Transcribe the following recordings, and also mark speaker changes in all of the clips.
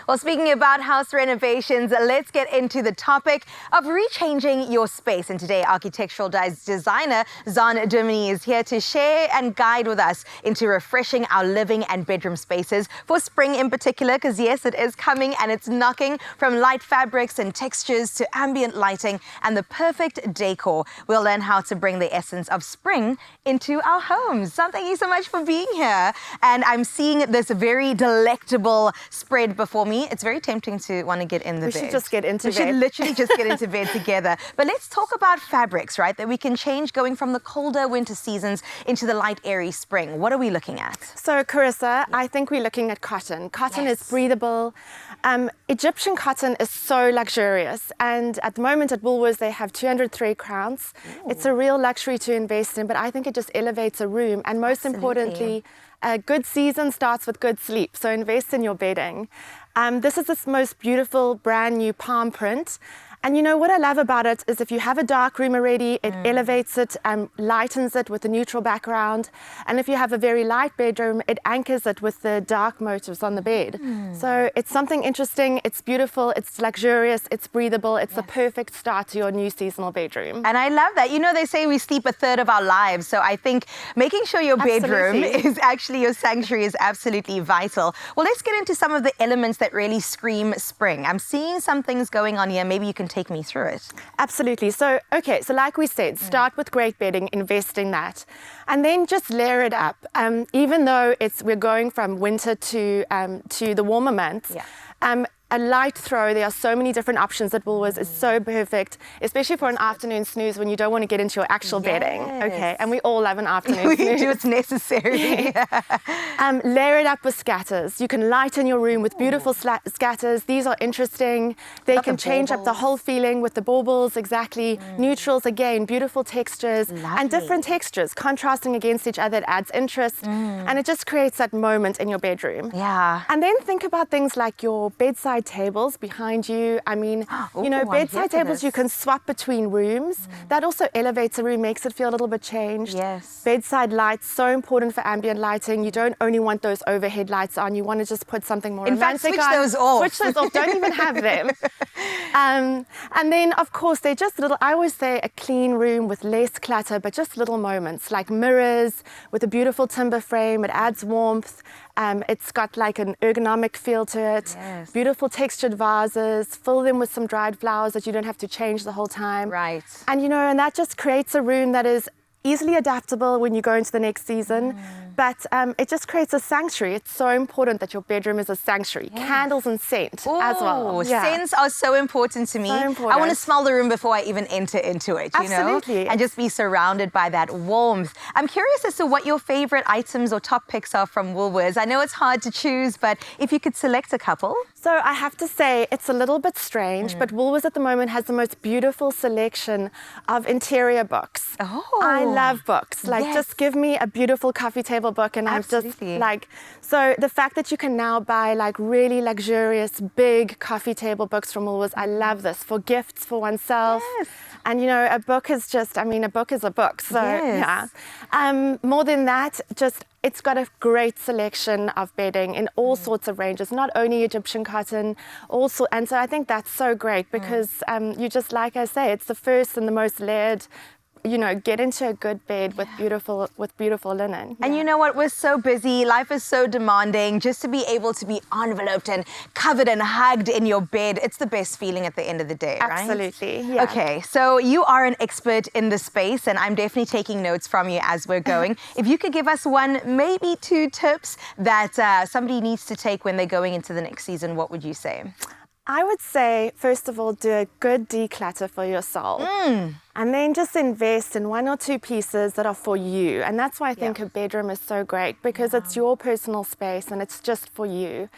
Speaker 1: Well, speaking about house renovations, let's get into the topic of rechanging your space. And today, architectural designer Zeanne Duminy is here to share and guide with us into refreshing our living and bedroom spaces for spring in particular, because yes, it is coming and it's knocking. From light fabrics and textures to ambient lighting and the perfect decor, we'll learn how to bring the essence of spring into our homes. So thank you so much for being here. And I'm seeing this very delectable spread before me. It's very tempting to want to get in the bed.
Speaker 2: We should just get into bed.
Speaker 1: We should literally just get into bed together. But let's talk about fabrics, right? That we can change going from the colder winter seasons into the light, airy spring. What are we looking at?
Speaker 2: So, Carissa, I think we're looking at cotton. Cotton is breathable. Egyptian cotton is so luxurious. And at the moment at Woolworths, they have 200 thread counts. Ooh. It's a real luxury to invest in, but I think it just elevates a room. And most importantly, a good season starts with good sleep, so invest in your bedding. This is this most beautiful brand new palm print. And you know what I love about it is if you have a dark room already, it elevates it and lightens it with a neutral background. And if you have a very light bedroom, it anchors it with the dark motifs on the bed. So it's something interesting, it's beautiful, it's luxurious, it's breathable, it's the perfect start to your new seasonal bedroom.
Speaker 1: And I love that. You know, they say we sleep a third of our lives. So I think making sure your bedroom is actually your sanctuary is absolutely vital. Well, let's get into some of the elements that really scream spring. I'm seeing some things going on here. Maybe you can take me through it.
Speaker 2: Absolutely. So like we said, start with great bedding, invest in that, and then just layer it up. Even though we're going from winter to the warmer months. A light throw, there are so many different options at Woolworths, is so perfect, especially for an afternoon snooze when you don't want to get into your actual bedding. Okay, and we all love an afternoon snooze.
Speaker 1: We do, it's necessary.
Speaker 2: Layer it up with scatters. You can lighten your room with beautiful scatters. These are interesting. They can change up the whole feeling with the baubles, exactly. Neutrals, again, beautiful textures. And different textures, contrasting against each other, it adds interest. And it just creates that moment in your bedroom. And then think about things like your bedside tables behind you. I mean, you know, bedside tables you can swap between rooms. That also elevates a room, makes it feel a little bit changed. Bedside lights, so important for ambient lighting. You don't only want those overhead lights on, you want to just put something more romantic on.
Speaker 1: In fact, switch those off.
Speaker 2: Switch those off, don't even have them. And then, of course, they're just little, I always say a clean room with less clutter, but just little moments, like mirrors with a beautiful timber frame. It adds warmth. It's got like an ergonomic feel to it. Beautiful textured vases, fill them with some dried flowers that you don't have to change the whole time. And you know, and that just creates a room that is easily adaptable when you go into the next season. But it just creates a sanctuary. It's so important that your bedroom is a sanctuary. Candles and scent as well.
Speaker 1: Scents are so important to me. I want to smell the room before I even enter into it, you know? And just be surrounded by that warmth. I'm curious as to what your favorite items or top picks are from Woolworths. I know it's hard to choose, but if you could select a couple.
Speaker 2: So I have to say it's a little bit strange, but Woolworths at the moment has the most beautiful selection of interior books. I love books. Like, just give me a beautiful coffee table book and I'm just like, so the fact that you can now buy like really luxurious, big coffee table books from Woolworths, I love this for gifts for oneself. And you know, a book is just, I mean, a book is a book. So more than that, just it's got a great selection of bedding in all sorts of ranges, not only Egyptian cotton, also. And so I think that's so great because you just, like I say, it's the first and the most layered. You know, get into a good bed with beautiful linen.
Speaker 1: And you know what? We're so busy. Life is so demanding. Just to be able to be enveloped and covered and hugged in your bed, it's the best feeling at the end of the day, right?
Speaker 2: Absolutely.
Speaker 1: Okay, so you are an expert in the space, and I'm definitely taking notes from you as we're going. If you could give us one, maybe two tips that somebody needs to take when they're going into the next season, what would you say?
Speaker 2: I would say, first of all, do a good declutter for your soul. And then just invest in one or two pieces that are for you. And that's why I think a bedroom is so great, because it's your personal space and it's just for you.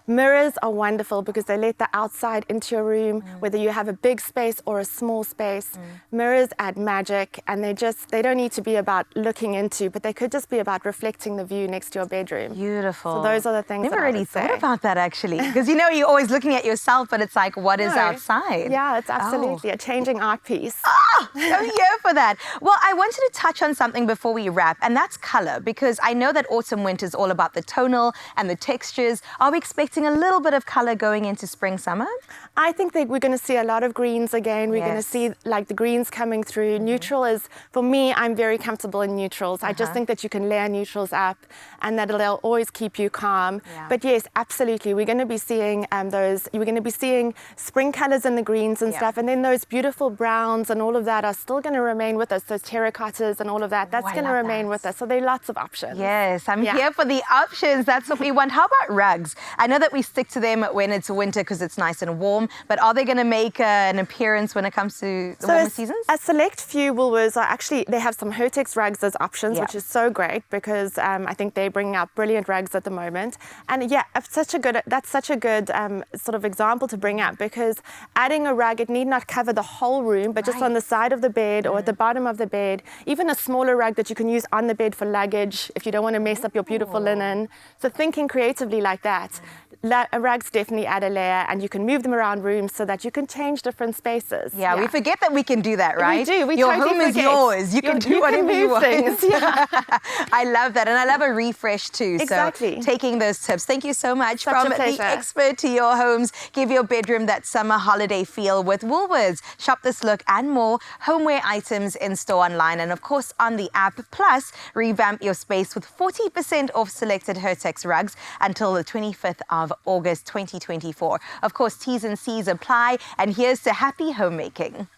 Speaker 2: Mirrors are wonderful because they let the outside into your room, whether you have a big space or a small space. Mirrors add magic, and they don't need to be about looking into, but they could just be about reflecting the view next to your bedroom.
Speaker 1: Beautiful.
Speaker 2: So those are the things
Speaker 1: Never really thought about that, actually. Because you know, you're always looking at yourself, but it's like, what is outside?
Speaker 2: Yeah, it's absolutely a changing art piece.
Speaker 1: I'm here for that. Well, I wanted to touch on something before we wrap, and that's color, because I know that autumn winter is all about the tonal and the textures. Are we expecting a little bit of color going into spring, summer?
Speaker 2: I think that we're going to see a lot of greens again. We're going to see like the greens coming through. Neutral is, for me, I'm very comfortable in neutrals. I just think that you can layer neutrals up and that they'll always keep you calm. But yes, absolutely. We're going to be seeing we're going to be seeing spring colors in the greens and stuff. And then those beautiful browns and all of that are still going to remain with us. Those terracottas and all of that, that's going to remain with us. So there are lots of options.
Speaker 1: Yes, I'm here for the options. That's what we want. How about rugs? I know that we stick to them when it's winter because it's nice and warm, but are they going to make an appearance when it comes to the warmer seasons?
Speaker 2: A select few Woolworths are actually, they have some Hertex rugs as options, which is so great because I think they're bringing out brilliant rugs at the moment. And that's such a good sort of example to bring up, because adding a rug, it need not cover the whole room, but just on the side of the bed or at the bottom of the bed, even a smaller rug that you can use on the bed for luggage if you don't want to mess up your beautiful linen. So thinking creatively like that. Rugs definitely add a layer, and you can move them around rooms so that you can change different spaces.
Speaker 1: Yeah, we forget that we can do that, right?
Speaker 2: We do.
Speaker 1: Your home is yours. You can do whatever you want.
Speaker 2: Things. Yeah.
Speaker 1: I love that, and I love a refresh too.
Speaker 2: Exactly.
Speaker 1: So taking those tips. Thank you so much.
Speaker 2: Such
Speaker 1: From
Speaker 2: a pleasure.
Speaker 1: the expert to your homes, give your bedroom that summer holiday feel with Woolworths. Shop this look and more homeware items in store, online, and of course on the app. Plus, revamp your space with 40% off selected Hertex rugs until the 25th of August 2024. Of course, T's and C's apply, and here's to happy homemaking.